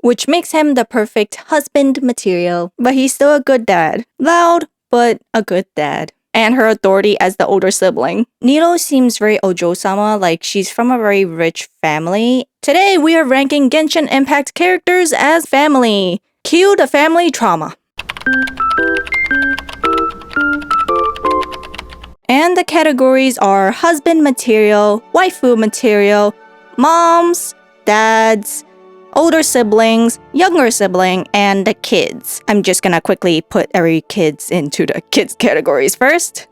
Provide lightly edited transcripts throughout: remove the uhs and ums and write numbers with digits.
which makes him the perfect husband material. But he's still a good dad. Loud, but a good dad. And her authority as the older sibling. Nilo seems very Ojo-sama, like she's from a very rich family. Today, we are ranking Genshin Impact characters as family. Cue the family trauma. And the categories are husband material, waifu material, moms, dads, older siblings, younger sibling, and the kids. I'm just gonna quickly put every kids into the kids categories first.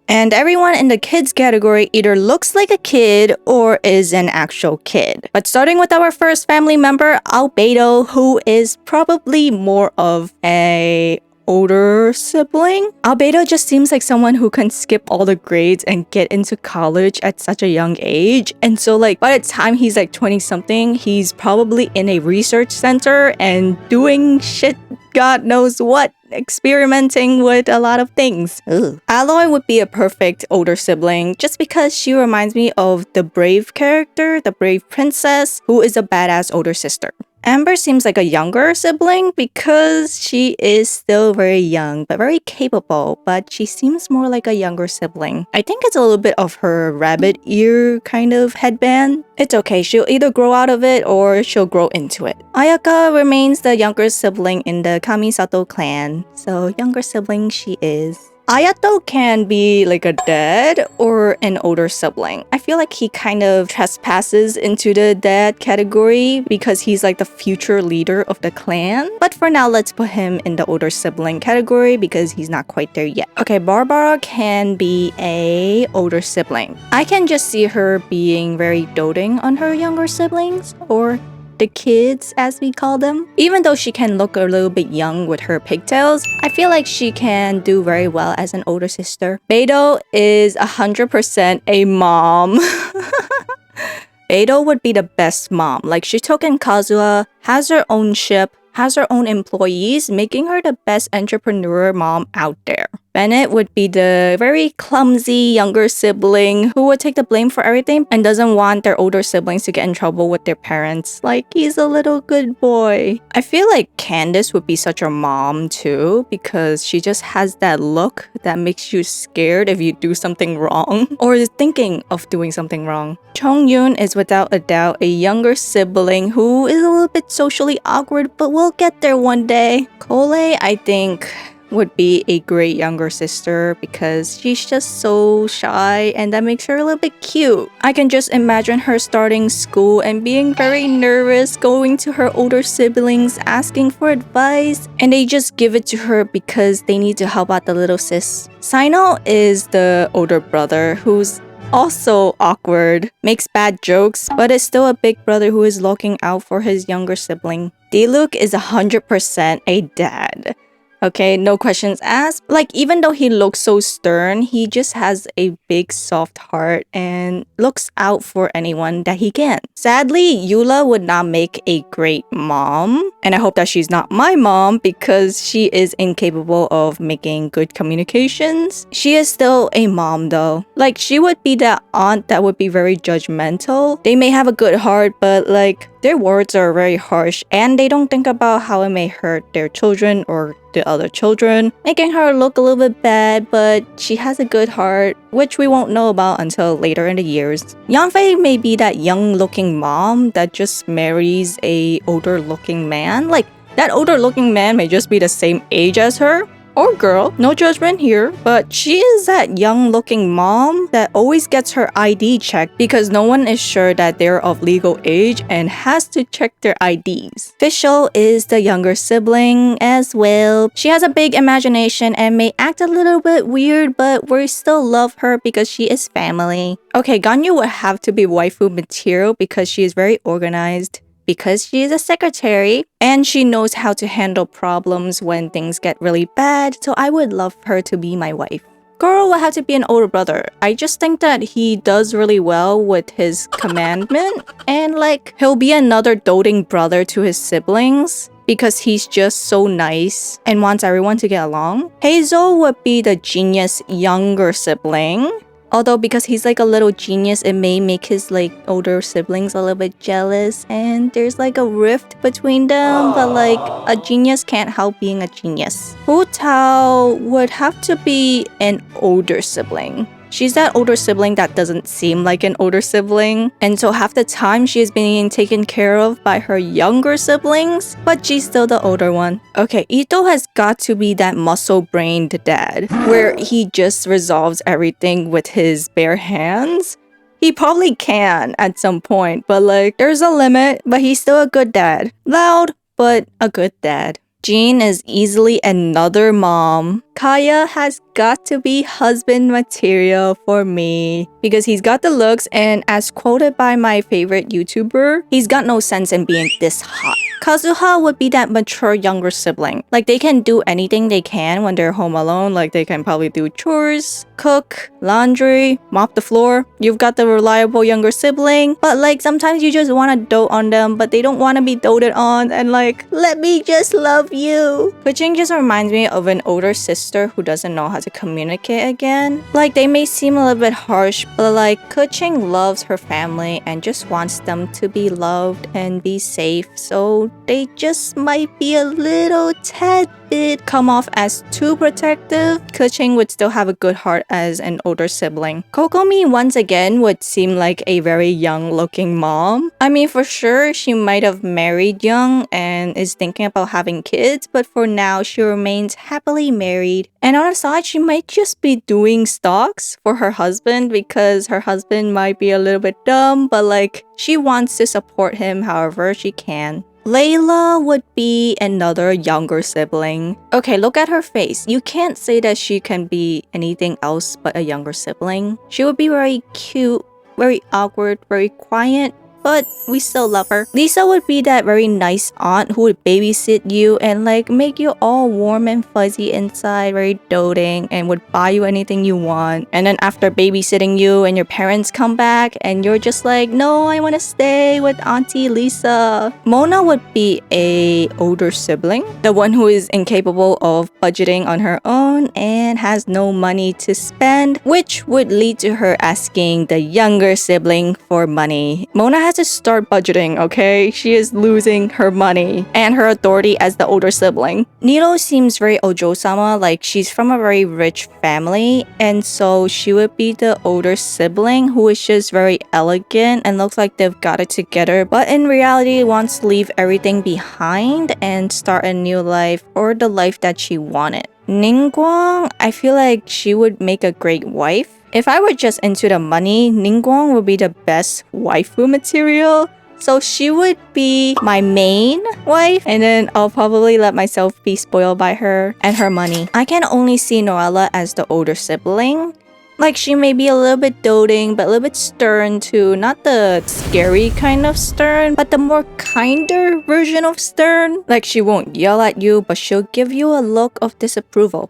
And everyone in the kids category either looks like a kid or is an actual kid. But starting with our first family member, Albedo, who is probably more of a older sibling. Albedo just seems like someone who can skip all the grades and get into college at such a young age. And so like by the time he's like 20 something, he's probably in a research center and doing shit God knows what, experimenting with a lot of things. Ugh. Aloy would be a perfect older sibling just because she reminds me of the brave character, the brave princess, who is a badass older sister. Amber seems like a younger sibling because she is still very young but very capable, but she seems more like a younger sibling. I think it's a little bit of her rabbit ear kind of headband. It's okay, she'll either grow out of it or she'll grow into it. Ayaka remains the younger sibling in the Kamisato clan, so younger sibling she is. Ayato can be like a dad or an older sibling. I feel like he kind of trespasses into the dad category because he's like the future leader of the clan. But for now, let's put him in the older sibling category because he's not quite there yet. Okay, Barbara can be a older sibling. I can just see her being very doting on her younger siblings, or the kids as we call them. Even though she can look a little bit young with her pigtails, I feel like she can do very well as an older sister. Beidou is 100% a mom. Beidou would be the best mom. Like Shitoken Kazuha has her own ship, has her own employees, making her the best entrepreneur mom out there. Bennett would be the very clumsy younger sibling who would take the blame for everything and doesn't want their older siblings to get in trouble with their parents. Like, he's a little good boy. I feel like Candace would be such a mom too because she just has that look that makes you scared if you do something wrong or is thinking of doing something wrong. Chongyun is without a doubt a younger sibling who is a little bit socially awkward, but we'll get there one day. Cole, I think, would be a great younger sister because she's just so shy and that makes her a little bit cute. I can just imagine her starting school and being very nervous, going to her older siblings asking for advice, and they just give it to her because they need to help out the little sis. Sino is the older brother who's also awkward, makes bad jokes, but is still a big brother who is looking out for his younger sibling. Diluc is 100% a dad. Okay, no questions asked. Like, even though he looks so stern, he just has a big soft heart and looks out for anyone that he can. Sadly, Eula would not make a great mom. And I hope that she's not my mom because she is incapable of making good communications. She is still a mom though. Like, she would be that aunt that would be very judgmental. They may have a good heart, but like, their words are very harsh and they don't think about how it may hurt their children or the other children, making her look a little bit bad, but she has a good heart, which we won't know about until later in the years. Yanfei may be that young-looking mom that just marries a older-looking man. Like, that older-looking man may just be the same age as her, or girl, no judgment here, but she is that young-looking mom that always gets her ID checked because no one is sure that they're of legal age and has to check their IDs. Fischl is the younger sibling as well. She has a big imagination and may act a little bit weird, but we still love her because she is family. Okay, Ganyu would have to be waifu material because she is very organized, because she is a secretary and she knows how to handle problems when things get really bad, so I would love her to be my wife. Goro will have to be an older brother. I just think that he does really well with his commandment and like he'll be another doting brother to his siblings because he's just so nice and wants everyone to get along. Hazel would be the genius younger sibling. Although because he's like a little genius, it may make his like older siblings a little bit jealous and there's like a rift between them, but like a genius can't help being a genius. Hu Tao would have to be an older sibling. She's that older sibling that doesn't seem like an older sibling, and so half the time she is being taken care of by her younger siblings, but she's still the older one. Okay, Ito has got to be that muscle-brained dad, where he just resolves everything with his bare hands. He probably can at some point, but like, there's a limit, but he's still a good dad. Loud, but a good dad. Jean is easily another mom. Kaya has got to be husband material for me because he's got the looks, and as quoted by my favorite YouTuber, he's got no sense in being this hot. Kazuha would be that mature younger sibling. Like, they can do anything they can when they're home alone. Like, they can probably do chores, cook, laundry, mop the floor. You've got the reliable younger sibling, but like sometimes you just want to dote on them, but they don't want to be doted on, and like, let me just love you. Kuching just reminds me of an older sister who doesn't know how to communicate again. Like, they may seem a little bit harsh, but like, Kuching loves her family and just wants them to be loved and be safe, so they just might be a little tad bit come off as too protective. Kuching would still have a good heart as an older sibling. Kokomi once again would seem like a very young looking mom. I mean, for sure she might have married young and is thinking about having kids, but for now she remains happily married. And on the side, she might just be doing stocks for her husband because her husband might be a little bit dumb, but like, she wants to support him however she can. Layla would be another younger sibling. Okay, look at her face. You can't say that she can be anything else but a younger sibling. She would be very cute, very awkward, very quiet, but we still love her. Lisa would be that very nice aunt who would babysit you and like make you all warm and fuzzy inside, very doting, and would buy you anything you want. And then after babysitting you and your parents come back and you're just like, no, I want to stay with Auntie Lisa. Mona would be a older sibling, the one who is incapable of budgeting on her own and has no money to spend, which would lead to her asking the younger sibling for money. Mona has to start budgeting, okay? She is losing her money and her authority as the older sibling. Niro seems very Ojo-sama, like she's from a very rich family, and so she would be the older sibling who is just very elegant and looks like they've got it together, but in reality wants to leave everything behind and start a new life, or the life that she wanted. Ningguang, I feel like she would make a great wife. If I were just into the money, Ningguang would be the best waifu material. So she would be my main wife, and then I'll probably let myself be spoiled by her and her money. I can only see Noella as the older sibling. Like, she may be a little bit doting, but a little bit stern too. Not the scary kind of stern, but the more kinder version of stern. Like, she won't yell at you, but she'll give you a look of disapproval.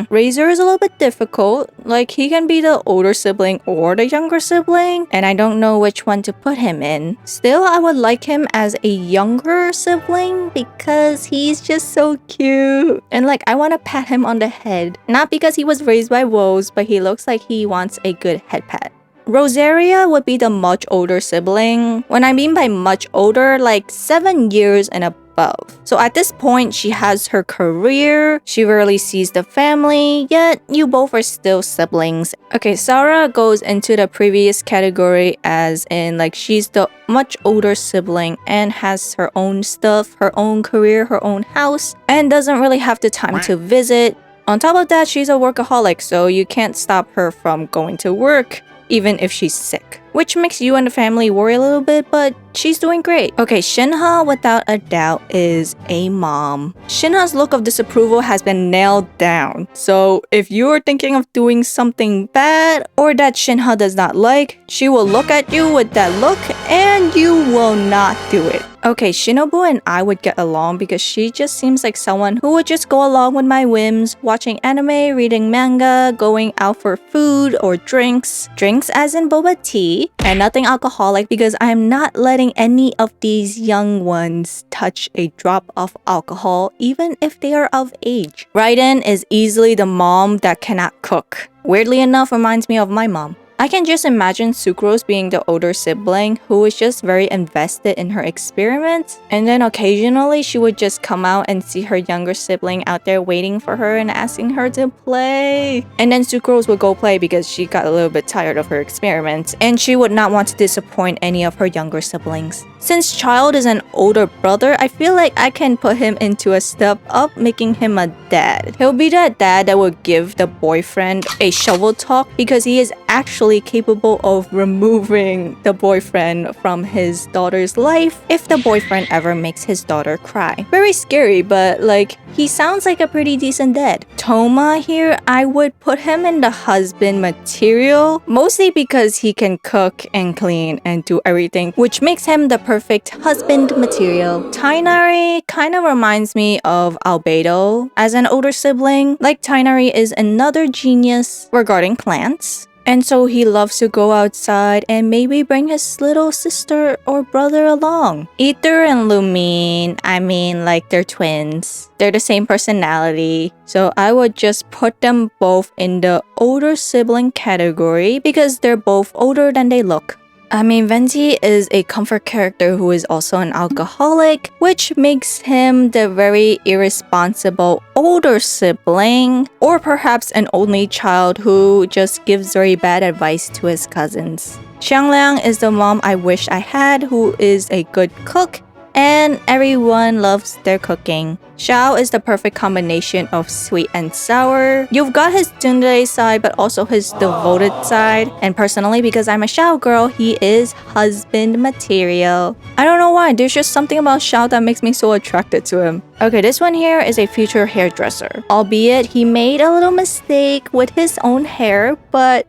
Razor is a little bit difficult. Like, he can be the older sibling or the younger sibling, and I don't know which one to put him in. Still, I would like him as a younger sibling because he's just so cute. And like, I want to pat him on the head. Not because he was raised by wolves, but he looks like he wants a good head pat. Rosaria would be the much older sibling. When I mean by much older, like 7 years and above. So at this point, she has her career, she rarely sees the family, yet you both are still siblings. Okay, Sarah goes into the previous category as in like she's the much older sibling and has her own stuff, her own career, her own house, and doesn't really have the time to visit. On top of that, she's a workaholic, so you can't stop her from going to work, even if she's sick. Which makes you and the family worry a little bit, but she's doing great. Okay, Shinha, without a doubt, is a mom. Shinha's look of disapproval has been nailed down. So if you're thinking of doing something bad or that Shinha does not like, she will look at you with that look and you will not do it. Okay, Shinobu and I would get along because she just seems like someone who would just go along with my whims, watching anime, reading manga, going out for food or drinks. Drinks as in boba tea, and nothing alcoholic because I am not letting any of these young ones touch a drop of alcohol even if they are of age. Raiden is easily the mom that cannot cook. Weirdly enough, reminds me of my mom. I can just imagine Sucrose being the older sibling who is just very invested in her experiments, and then occasionally she would just come out and see her younger sibling out there waiting for her and asking her to play. And then Sucrose would go play because she got a little bit tired of her experiments, and she would not want to disappoint any of her younger siblings. Since Child is an older brother, I feel like I can put him into a step up, making him a dad. He'll be that dad that will give the boyfriend a shovel talk because he is actually capable of removing the boyfriend from his daughter's life if the boyfriend ever makes his daughter cry. Very scary, but like, he sounds like a pretty decent dad. Toma here, I would put him in the husband material, mostly because he can cook and clean and do everything, which makes him the perfect husband material. Tainari kind of reminds me of Albedo as an older sibling. Like, Tainari is another genius regarding plants, and so he loves to go outside and maybe bring his little sister or brother along. Ether and Lumine, I mean, like, they're twins. They're the same personality. So I would just put them both in the older sibling category because they're both older than they look. I mean, Venti is a comfort character who is also an alcoholic, which makes him the very irresponsible older sibling, or perhaps an only child who just gives very bad advice to his cousins. Xiangliang is the mom I wish I had, who is a good cook, and everyone loves their cooking. Xiao is the perfect combination of sweet and sour. You've got his tsundere side, but also his devoted side. And personally, because I'm a Xiao girl, he is husband material. I don't know why, there's just something about Xiao that makes me so attracted to him. Okay, this one here is a future hairdresser. Albeit, he made a little mistake with his own hair, but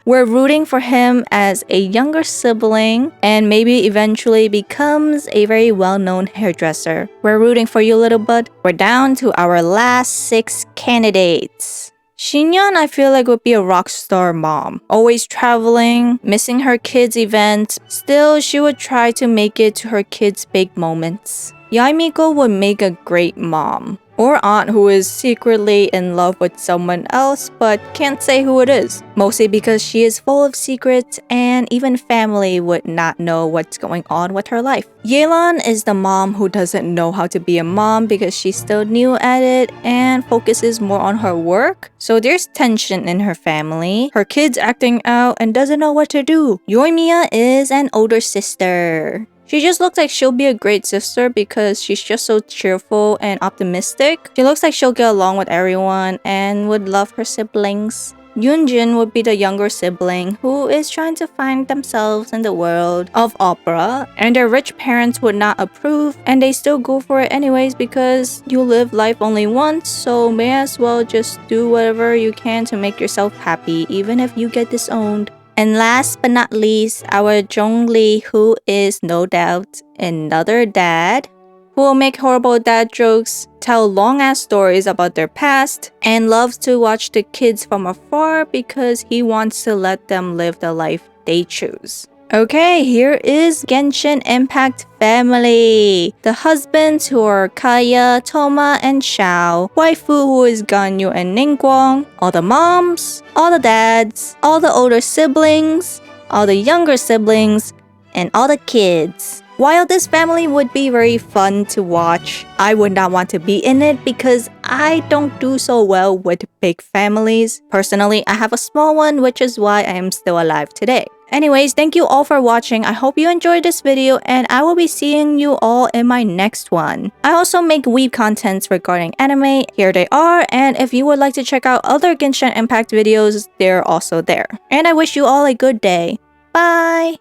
we're rooting for him as a younger sibling and maybe eventually becomes a very well-known hairdresser. We're rooting for you, little bud. We're down to our last 6 candidates. Xinyan, I feel like, would be a rock star mom. Always traveling, missing her kids' events. Still, she would try to make it to her kids' big moments. Yaimiko would make a great mom. Or aunt who is secretly in love with someone else but can't say who it is. Mostly because she is full of secrets and even family would not know what's going on with her life. Yelan is the mom who doesn't know how to be a mom because she's still new at it and focuses more on her work. So there's tension in her family. Her kid's acting out and doesn't know what to do. Yoimiya is an older sister. She just looks like she'll be a great sister because she's just so cheerful and optimistic. She looks like she'll get along with everyone and would love her siblings. Yunjin would be the younger sibling who is trying to find themselves in the world of opera, and their rich parents would not approve, and they still go for it anyways because you live life only once, so may as well just do whatever you can to make yourself happy even if you get disowned. And last but not least, our Zhongli, who is no doubt another dad who will make horrible dad jokes, tell long-ass stories about their past, and loves to watch the kids from afar because he wants to let them live the life they choose. Okay, here is Genshin Impact family. The husbands who are Kaya, Toma, and Xiao. Waifu who is Ganyu and Ningguang. All the moms, all the dads, all the older siblings, all the younger siblings, and all the kids. While this family would be very fun to watch, I would not want to be in it because I don't do so well with big families. Personally, I have a small one, which is why I am still alive today. Anyways, thank you all for watching. I hope you enjoyed this video and I will be seeing you all in my next one. I also make weeb contents regarding anime. Here they are, and if you would like to check out other Genshin Impact videos, they're also there. And I wish you all a good day. Bye!